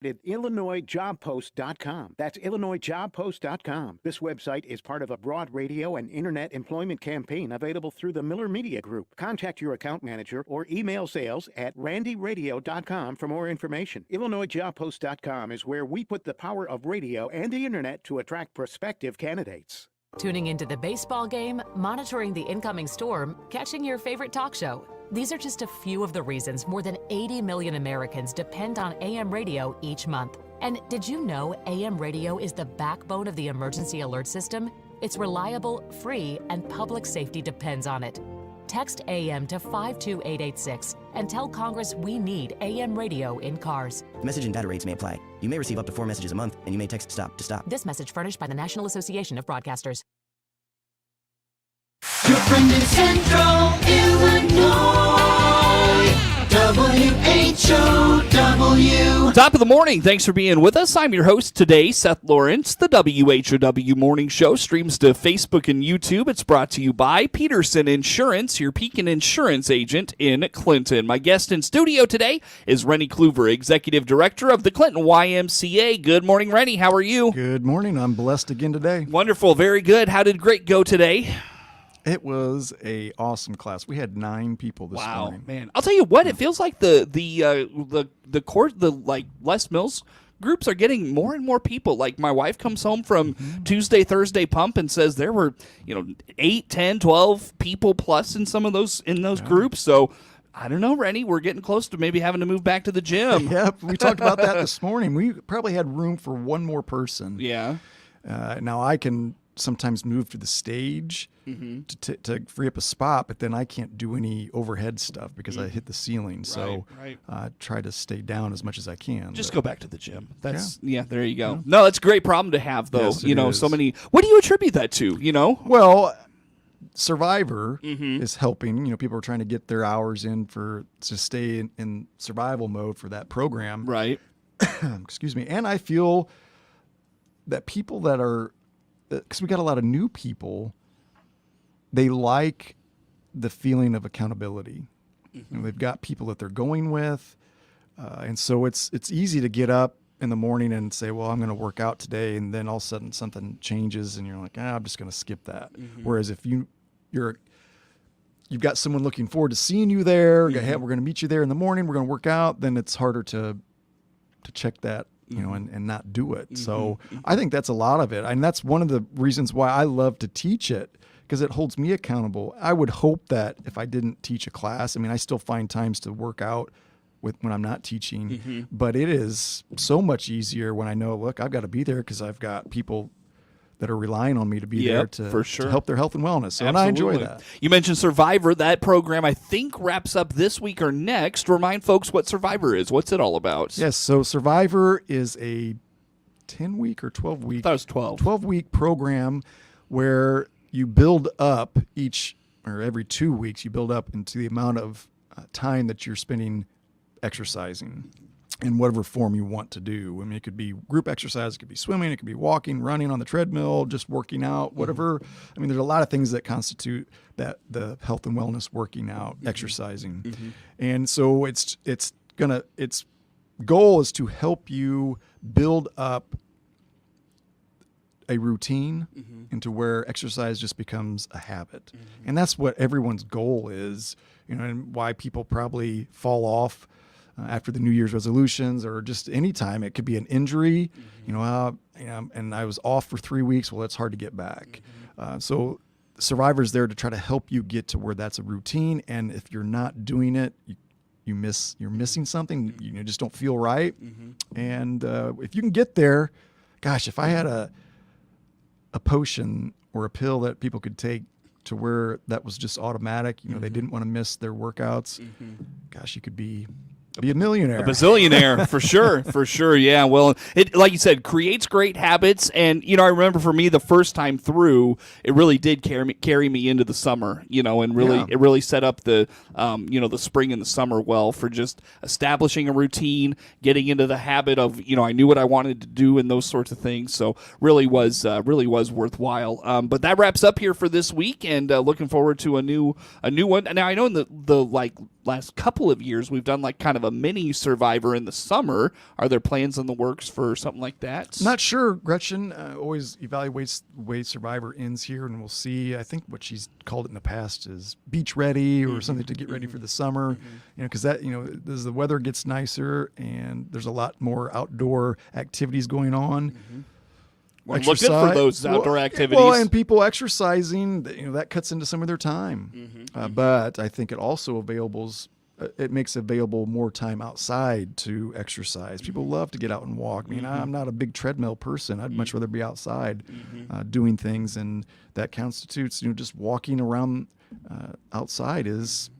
at IllinoisJobPost.com. That's IllinoisJobPost.com. This website is part of a broad radio and internet employment campaign available through the Miller Media Group. Contact your account manager or email sales at randyradio.com for more information. IllinoisJobPost.com is where we put the power of radio and the internet to attract prospective candidates. Tuning into the baseball game, monitoring the incoming storm, catching your favorite talk show. These are just a few of the reasons more than 80 million Americans depend on AM radio each month. And did you know AM radio is the backbone of the emergency alert system? It's reliable, free, and public safety depends on it. Text AM to 52886 and tell Congress we need AM radio in cars. Message and data rates may apply. You may receive up to 4 messages a month, and you may text STOP to stop. This message furnished by the National Association of Broadcasters. Your friend in Central Illinois, WHOW. Top of the morning. Thanks for being with us. I'm your host today, Seth Lawrence. The WHOW Morning Show streams to Facebook and YouTube. It's brought to you by Peterson Insurance, your Pekin Insurance agent in Clinton. My guest in studio today is Rennie Cluver, Executive Director of the Clinton YMCA. Good morning, Rennie. How are you? Good morning. I'm blessed again today. Wonderful. Very good. How did Great go today? It was a awesome class. We had 9 people this morning. Wow, man! I'll tell you what. It feels like the course, Les Mills groups are getting more and more people. Like my wife comes home from Tuesday, Thursday pump and says there were 8, 10, 12 people plus in some of those groups. So I don't know, Rennie. We're getting close to maybe having to move back to the gym. Yep, we talked about that this morning. We probably had room for one more person. Yeah. Now I can sometimes move to the stage to free up a spot, but then I can't do any overhead stuff because I hit the ceiling. So try to stay down as much as I can. Just go back to the gym. That's there you go. Yeah. No, that's a great problem to have, though. Yes, so many. What do you attribute that to? Well, Survivor is helping. People are trying to get their hours in to stay in survival mode for that program. Right. Excuse me. And I feel that people that are, because we got a lot of new people, they like the feeling of accountability. They've got people that they're going with, and so it's easy to get up in the morning and say, well, I'm going to work out today, and then all of a sudden something changes and you're like, I'm just going to skip that. Whereas if you've got someone looking forward to seeing you there, hey, we're going to meet you there in the morning, we're going to work out, then it's harder to check that and not do it. So I think that's a lot of it. And that's one of the reasons why I love to teach it, because it holds me accountable. I would hope that if I didn't teach a class, I still find times to work out when I'm not teaching, but it is so much easier when I know, look, I've got to be there because I've got people that are relying on me to be there to help their health and wellness. So, and I enjoy that. You mentioned Survivor. That program, I think, wraps up this week or next. Remind folks what Survivor is. What's it all about? Yes, so Survivor is a 10-week or 12-week. I thought it was 12. 12-week program where you build up every 2 weeks, you build up into the amount of time that you're spending exercising in whatever form you want to do. It could be group exercise, it could be swimming, it could be walking, running on the treadmill, just working out, whatever. There's a lot of things that constitute that, the health and wellness, working out, exercising. And so its goal is to help you build up a routine into where exercise just becomes a habit. And that's what everyone's goal is, and why people probably fall off after the New Year's resolutions, or just any time. It could be an injury, and I was off for 3 weeks. Well, it's hard to get back. So Survivor's there to try to help you get to where that's a routine. And if you're not doing it, you're missing something. You just don't feel right. And if you can get there, gosh, if I had a potion or a pill that people could take to where that was just automatic, they didn't want to miss their workouts, gosh, you could be a millionaire. A bazillionaire, for sure. Yeah, well, it, like you said, creates great habits. And, I remember for me, the first time through, it really did carry me into the summer, and really, it really set up the, the spring and the summer well for just establishing a routine, getting into the habit of, I knew what I wanted to do and those sorts of things. So really was worthwhile. But that wraps up here for this week, and looking forward to a new one. Now, I know in the last couple of years, we've done like kind of a mini Survivor in the summer. Are there plans in the works for something like that? Not sure. Gretchen always evaluates the way Survivor ends here, and we'll see. I think what she's called it in the past is beach ready or something to get ready for the summer. Because that, as the weather gets nicer and there's a lot more outdoor activities going on. We're looking for those outdoor activities. Well, and people exercising, that cuts into some of their time. But I think it also it makes available more time outside to exercise. People love to get out and walk. I mean, I'm not a big treadmill person. I'd much rather be outside doing things, and that constitutes, just walking around outside is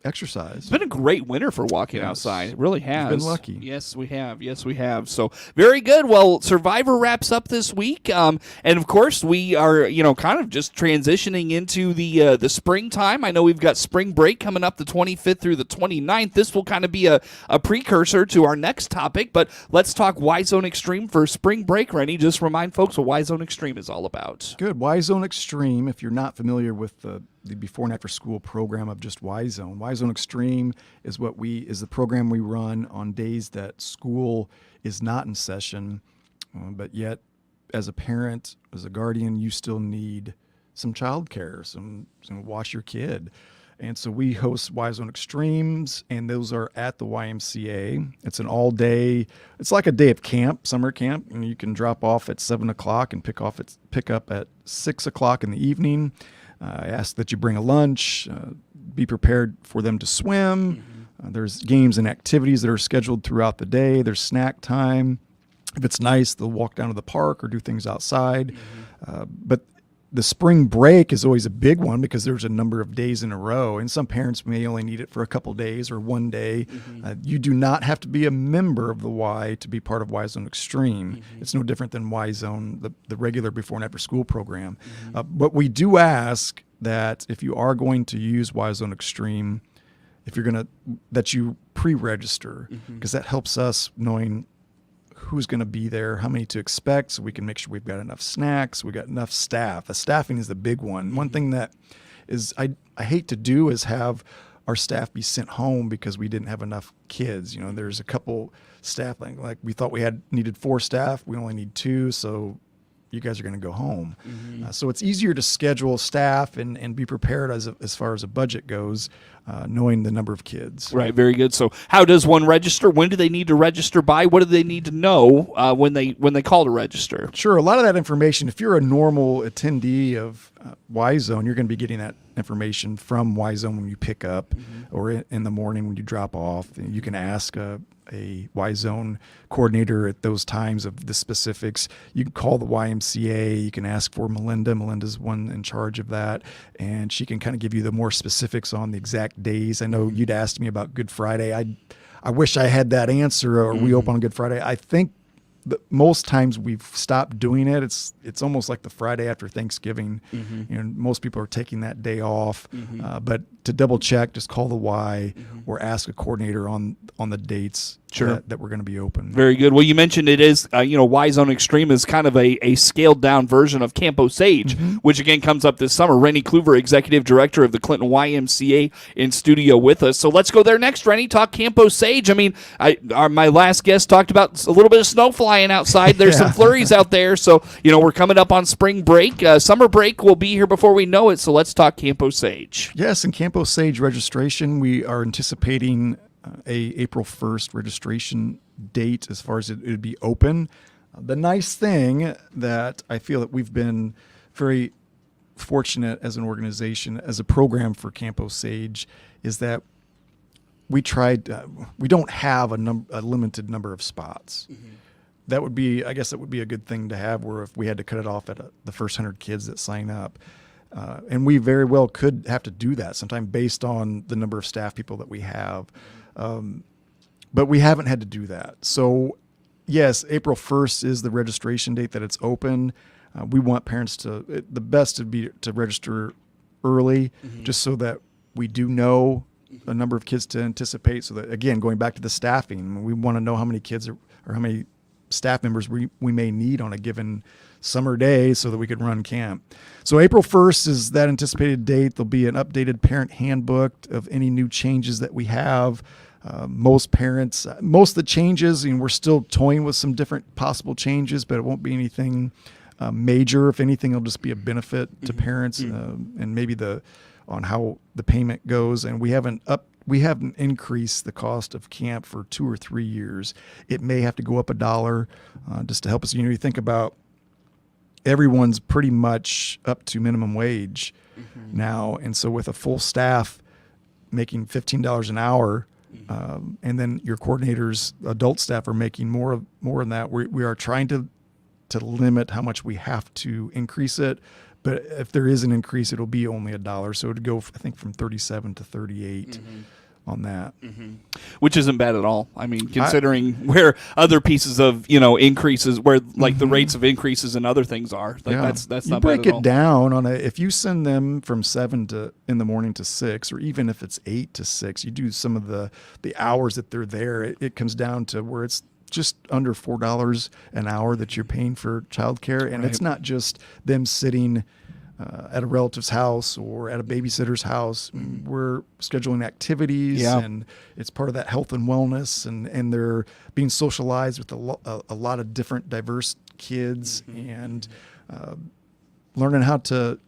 exercise. It's been a great winter for walking outside. It really has. We've been lucky. Yes, we have. Yes, we have. So very good. Well, Survivor wraps up this week, and of course we are, kind of just transitioning into the springtime. I know we've got spring break coming up the 25th through the 29th. This will kind of be a precursor to our next topic, but let's talk YZone Extreme for spring break. Rennie, just remind folks what YZone Extreme is all about. Good. YZone Extreme, if you're not familiar with the before and after school program of just YZone. YZone Extreme is the program we run on days that school is not in session, but yet as a parent, as a guardian, you still need some childcare, some watch your kid. And so we host YZone Extremes, and those are at the YMCA. It's an all-day. It's like a day of camp, summer camp, and you can drop off at 7 o'clock and pick up at 6 o'clock in the evening. I ask that you bring a lunch, be prepared for them to swim. There's games and activities that are scheduled throughout the day. There's snack time. If it's nice, they'll walk down to the park or do things outside. But the spring break is always a big one because there's a number of days in a row, and some parents may only need it for a couple days or one day. You do not have to be a member of the Y to be part of YZone Extreme. It's no different than YZone, the regular before and after school program. But we do ask that if you are going to use YZone Extreme, that you pre-register, because that helps us knowing who's going to be there, how many to expect, so we can make sure we've got enough snacks, we got enough staff. The staffing is the big one. One thing that is I hate to do is have our staff be sent home because we didn't have enough kids. There's a couple staff like we thought we needed 4 staff, we only need 2, so you guys are going to go home. So it's easier to schedule staff and be prepared as far as a budget goes, knowing the number of kids. Right, very good. So how does one register? When do they need to register by? What do they need to know when they call to register? Sure, a lot of that information, if you're a normal attendee of YZone, you're going to be getting that information from YZone when you pick up or in the morning when you drop off. You can ask a YZone coordinator at those times of the specifics. You can call the YMCA. You can ask for Melinda. Melinda's one in charge of that, and she can kind of give you the more specifics on the exact days. I know you'd asked me about Good Friday. I wish I had that answer. Or we open on Good Friday. I think most times we've stopped doing it. It's almost like the Friday after Thanksgiving. Most people are taking that day off. But to double check, just call the Y or ask a coordinator on the dates that we're going to be open. Very good. Well, you mentioned it is, YZone Extreme is kind of a scaled down version of Camp Osage, which again comes up this summer. Rennie Cluver, Executive Director of the Clinton YMCA, in studio with us. So let's go there next, Rennie. Talk Camp Osage. I mean, my last guest talked about a little bit of snow flying outside. There's some flurries out there. So, we're coming up on spring break. Summer break will be here before we know it. So let's talk Camp Osage. Yes, in Camp Osage registration, we are anticipating a April 1st registration date as far as it would be open. The nice thing that I feel that we've been very fortunate as an organization, as a program for Camp Osage, is that we don't have a limited number of spots. That would be, I guess that would be a good thing to have, where if we had to cut it off at the first 100 kids that sign up. And we very well could have to do that sometime based on the number of staff people that we have. But we haven't had to do that. So yes, April 1st is the registration date that it's open. We want parents the best would be to register early, just so that we do know a number of kids to anticipate. So that, again, going back to the staffing, we want to know how many kids or how many staff members we may need on a given summer day so that we could run camp. So April 1st is that anticipated date. There'll be an updated parent handbook of any new changes that we have. Most parents, most of the changes, and we're still toying with some different possible changes, but it won't be anything major. If anything, it'll just be a benefit to parents and maybe on how the payment goes. And we haven't increased the cost of camp for 2 or 3 years. It may have to go up $1 just to help us. You think about everyone's pretty much up to minimum wage now. And so with a full staff making $15 an hour, and then your coordinators, adult staff, are making more than that, we are trying to limit how much we have to increase it. But if there is an increase, it'll be only $1. So it would go, I think, from 37 to 38 on that. Which isn't bad at all. I mean, considering where other pieces of, increases, where like the rates of increases and other things are. Like that's you not break bad at it all. down on if you send them from 7 in the morning to 6, or even if it's 8 to 6, you do some of the hours that they're there, it comes down to where it's just under $4 an hour that you're paying for childcare. And it's not just them sitting at a relative's house or at a babysitter's house. We're scheduling activities, and it's part of that health and wellness, and they're being socialized with a lot of different diverse kids, and learning how to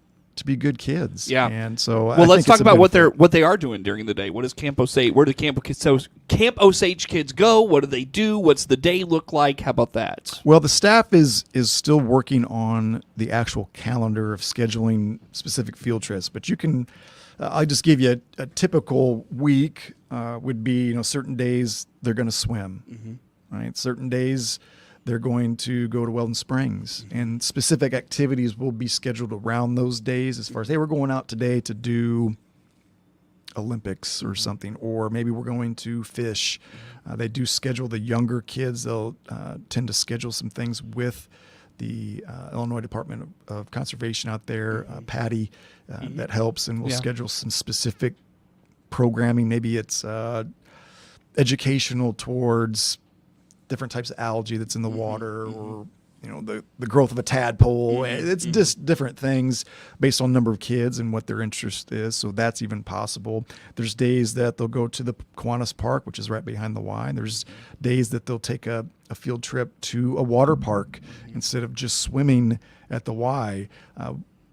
be good kids. Yeah. And so let's talk about what they are doing during the day. What is Camp Osage? Where do Camp Osage kids go? What do they do? What's the day look like? How about that? Well, the staff is still working on the actual calendar of scheduling specific field trips, but you can. I'll just give you a typical week would be, certain days they're going to swim, right? Certain days they're going to go to Weldon Springs, and specific activities will be scheduled around those days. As far as, hey, we're going out today to do Olympics or something, or maybe we're going to fish. They do schedule the younger kids. They'll tend to schedule some things with the Illinois Department of Conservation out there, Patty, that helps, and we'll schedule some specific programming. Maybe it's educational towards different types of algae that's in the water, or the growth of a tadpole. It's just different things based on number of kids and what their interest is. So that's even possible. There's days that they'll go to the Kiwanis Park, which is right behind the Y. There's days that they'll take a field trip to a water park instead of just swimming at the Y.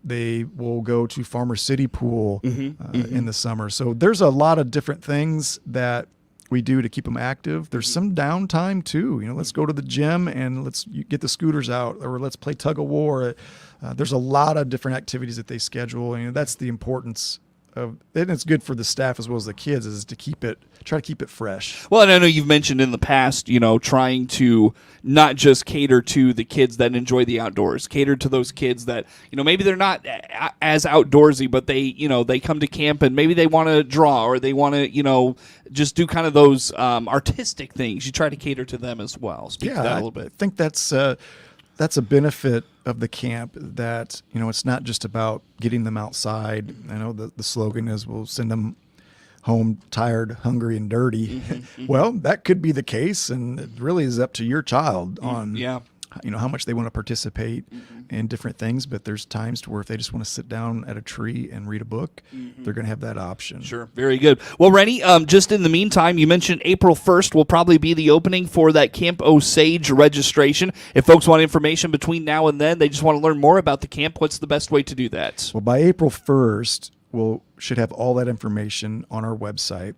They will go to Farmer City Pool in the summer. So there's a lot of different things that we do to keep them active. There's some downtime too. Let's go to the gym and let's get the scooters out, or let's play tug of war. There's a lot of different activities that they schedule. That's the importance of, and it's good for the staff as well as the kids, is to try to keep it fresh. Well, and I know you've mentioned in the past, trying to not just cater to the kids that enjoy the outdoors, cater to those kids that, maybe they're not as outdoorsy, but they come to camp and maybe they want to draw, or they want to, just do kind of those artistic things. You try to cater to them as well. Speak to that a little bit. I think that's a benefit of the camp, that, it's not just about getting them outside. I know the slogan is, we'll send them home tired, hungry, and dirty. Well, that could be the case, and it really is up to your child on how much they want to participate in different things. But there's times to where if they just want to sit down at a tree and read a book, they're going to have that option. Sure. Very good. Well, Rennie, just in the meantime, you mentioned April 1st will probably be the opening for that Camp Osage registration. If folks want information between now and then, they just want to learn more about the camp, what's the best way to do that? Well, by April 1st, we should have all that information on our website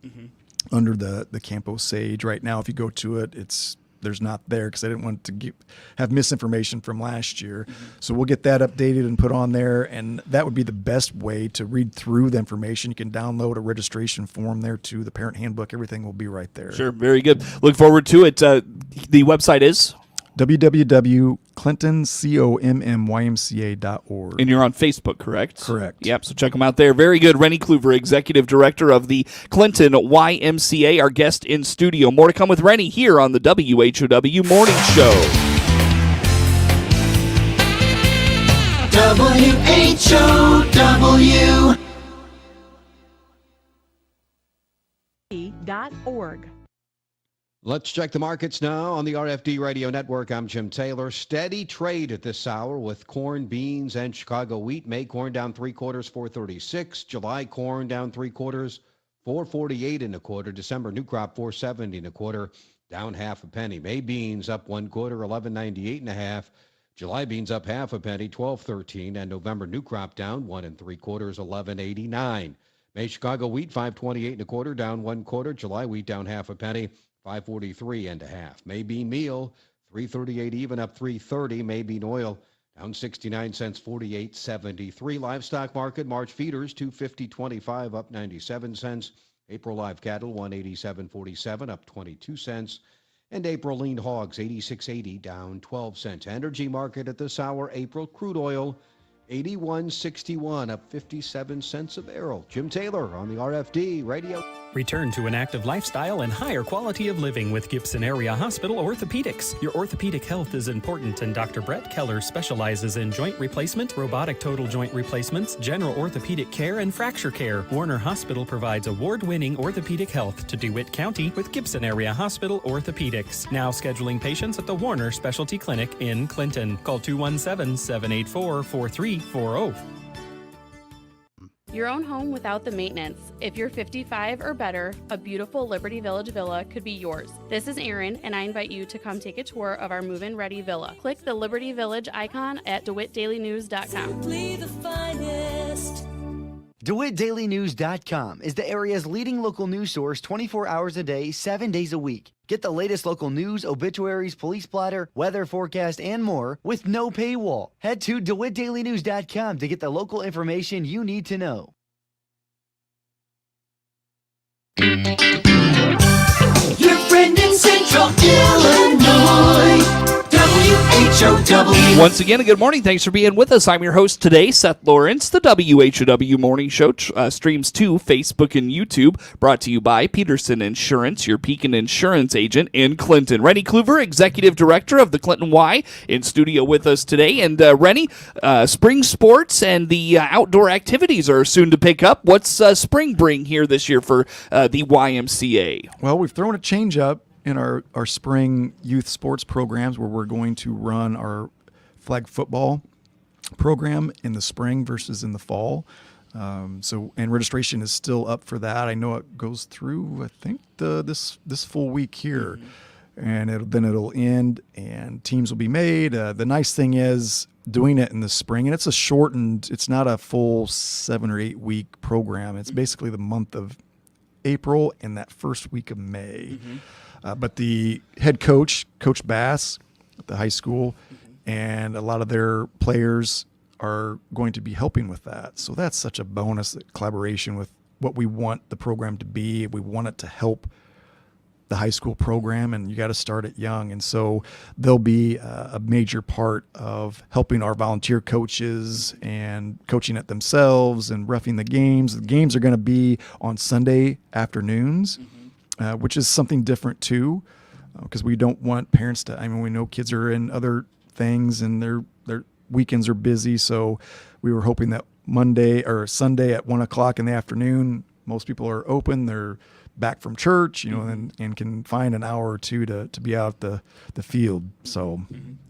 under the Camp Osage. Right now, if you go to it, there's not there, because I didn't want to have misinformation from last year. So we'll get that updated and put on there, and that would be the best way to read through the information. You can download a registration form there too, the parent handbook, everything will be right there. Sure, very good. Look forward to it. The website is? www.clintoncommymca.org. And you're on Facebook, correct? Correct. Yep, so check them out there. Very good. Rennie Cluver, Executive Director of the Clinton YMCA, our guest in studio. More to come with Rennie here on the WHOW Morning Show. WHOW. .org. Let's check the markets now on the RFD Radio Network. I'm Jim Taylor. Steady trade at this hour with corn, beans, and Chicago wheat. May corn down 3/4, 436. July corn down 3/4, 448 1/4. December new crop 470 1/4, down half a penny. May beans up 1/4, 1198 1/2. July beans up half a penny, 1213, and November new crop down 1 3/4, 1189. May Chicago wheat 528 1/4, down 1/4. July wheat down half a penny, 543 1/2. May bean meal 338 even, up 330. May bean oil down 69 cents, 48.73. Livestock market, March feeders 250.25, up 97 cents. April live cattle 187.47, up 22 cents. And April lean hogs 86.80, down 12 cents. Energy market at this hour, April crude oil 81.61, up 57 cents a barrel. Jim Taylor on the RFD Radio. Return to an active lifestyle and higher quality of living with Gibson Area Hospital Orthopedics. Your orthopedic health is important, and Dr. Brett Keller specializes in joint replacement, robotic total joint replacements, general orthopedic care, and fracture care. Warner Hospital provides award-winning orthopedic health to DeWitt County with Gibson Area Hospital Orthopedics. Now scheduling patients at the Warner Specialty Clinic in Clinton. Call 217-784-4340. Your own home without the maintenance. If you're 55 or better, a beautiful Liberty Village villa could be yours. This is Erin, and I invite you to come take a tour of our move-in ready villa. Click the Liberty Village icon at DeWittDailyNews.com. Simply the finest. DeWittDailyNews.com is the area's leading local news source 24 hours a day, 7 days a week. Get the latest local news, obituaries, police blotter, weather forecast, and more with no paywall. Head to DeWittDailyNews.com to get the local information you need to know. Your friend in Central Illinois, WHOW. Once again, a good morning. Thanks for being with us. I'm your host today, Seth Lawrence. The WHOW Morning Show streams to Facebook and YouTube, brought to you by Peterson Insurance, your Pekin Insurance agent in Clinton. Rennie Cluver, Executive Director of the Clinton Y, in studio with us today. And Rennie, spring sports and the outdoor activities are soon to pick up. What's spring bring here this year for the YMCA? Well, we've thrown a change up in our spring youth sports programs, where we're going to run our flag football program in the spring versus in the fall. And registration is still up for that. I know it goes through, I think, this full week here. And then it'll end and teams will be made. The nice thing is doing it in the spring, and it's it's not a full 7 or 8 week program. It's basically the month of April and that first week of May. But the head coach, Coach Bass at the high school, and a lot of their players are going to be helping with that. So that's such a bonus, collaboration with what we want the program to be. We want it to help the high school program, and you got to start it young. And so they'll be a major part of helping our volunteer coaches and coaching it themselves and roughing the games. The games are going to be on Sunday afternoons. Which is something different too, because we don't want parents to. I mean, we know kids are in other things and their weekends are busy. So we were hoping that Monday or Sunday at 1 o'clock in the afternoon, most people are open. They're back from church, and can find an hour or two to be out the field. So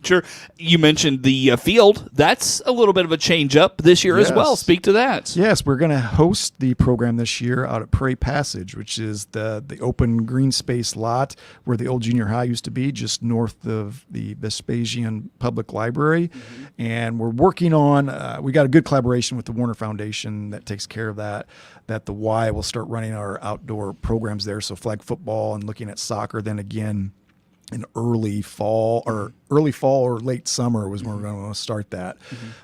sure, you mentioned the field. That's a little bit of a change up this year as well. Speak to that. Yes, we're going to host the program this year out at Prairie Passage, which is the open green space lot where the old junior high used to be, just north of the Vespasian Public Library. And we're working on, we got a good collaboration with the Warner Foundation that takes care of that the Y will start running our outdoor programs there. So flag football and looking at soccer. Then again, in early fall or late summer was when we're going to start that.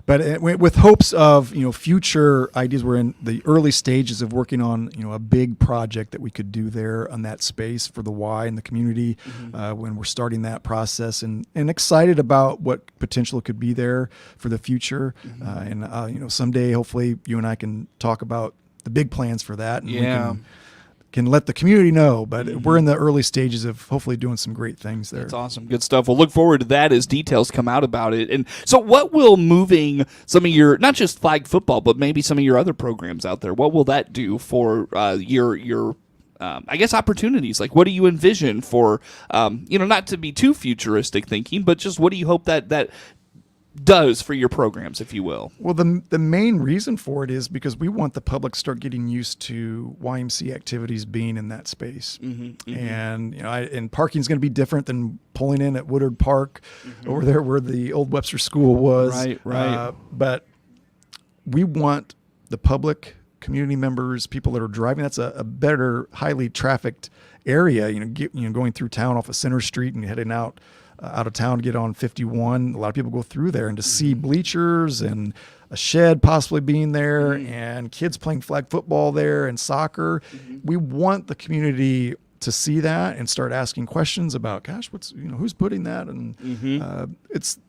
But with hopes of, future ideas. We're in the early stages of working on, a big project that we could do there on that space for the Y and the community when we're starting that process, and excited about what potential could be there for the future. And someday, hopefully you and I can talk about the big plans for that. And we can let the community know, but we're in the early stages of hopefully doing some great things there. That's awesome. Good stuff. We'll look forward to that as details come out about it. And so what will moving some of your, not just flag football, but maybe some of your other programs out there, what will that do for your I guess, opportunities? Like, what do you envision for, not to be too futuristic thinking, but just what do you hope that does for your programs, if you will? Well, the main reason for it is because we want the public to start getting used to YMCA activities being in that space. And and parking's going to be different than pulling in at Woodard Park over there where the old Webster School was. Right. But we want the public, community members, people that are driving. That's a better, highly trafficked area. Going through town off of Center Street and heading out of town to get on 51. A lot of people go through there, and to see bleachers and a shed possibly being there and kids playing flag football there and soccer. We want the community to see that and start asking questions about, gosh, who's putting that? And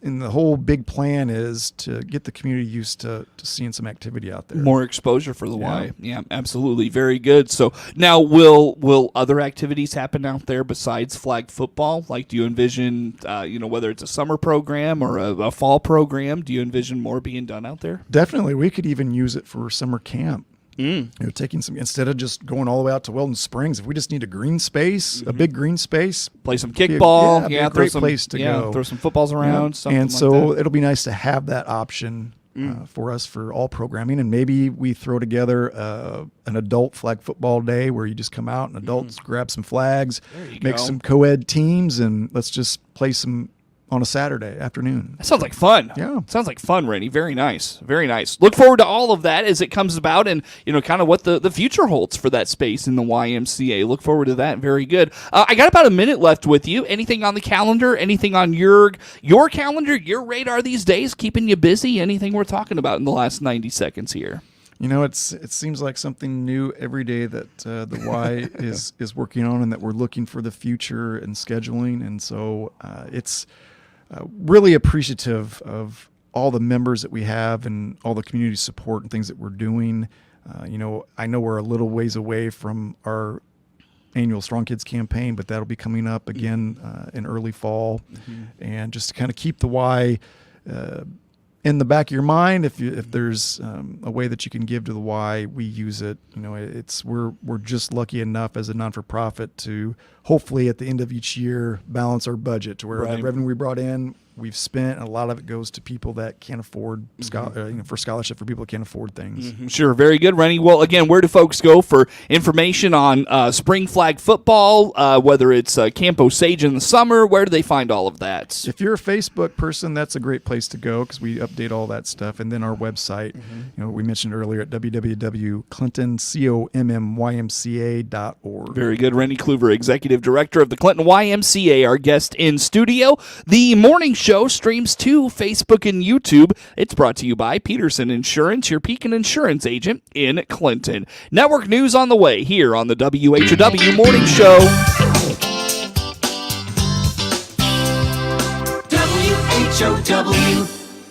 the whole big plan is to get the community used to seeing some activity out there. More exposure for the Y. Yeah, absolutely. Very good. So now will other activities happen out there besides flag football? Like, do you envision, whether it's a summer program or a fall program, do you envision more being done out there? Definitely. We could even use it for summer camp. Taking some, instead of just going all the way out to Weldon Springs, if we just need a green space, a big green space, play some kickball, be a great place to go. Throw some footballs around, something and like so that. It'll be nice to have that option for us for all programming, and maybe we throw together an adult flag football day where you just come out and adults grab some flags, make some co-ed teams, and let's just play some on a Saturday afternoon. That sounds like fun. Yeah. Sounds like fun, Rennie. Very nice. Very nice. Look forward to all of that as it comes about and, kind of what the future holds for that space in the YMCA. Look forward to that. Very good. I got about a minute left with you. Anything on the calendar? Anything on your calendar, your radar these days, keeping you busy? Anything we're talking about in the last 90 seconds here? It seems like something new every day that the Y is working on and that we're looking for the future and scheduling. And so it's really appreciative of all the members that we have and all the community support and things that we're doing. I know we're a little ways away from our annual Strong Kids campaign, but that'll be coming up again in early fall. And just to kind of keep the Y in the back of your mind, if there's a way that you can give to the Y, we use it. We're just lucky enough as a non-for-profit to hopefully at the end of each year balance our budget to where the revenue we brought in, we've spent, and a lot of it goes to people that can't afford for scholarship for people that can't afford things. Sure, very good, Rennie. Well, again, where do folks go for information on spring flag football, whether it's Camp Osage in the summer? Where do they find all of that? If you're a Facebook person, that's a great place to go because we update all that stuff. And then our website, we mentioned earlier at www.clintoncommymca.org. Very good. Rennie Cluver, Executive Director of the Clinton YMCA, our guest in studio. The morning show streams to Facebook and YouTube. It's brought to you by Peterson Insurance, your Pekin Insurance agent in Clinton. Network news on the way here on the WHOW Morning Show. WHOW.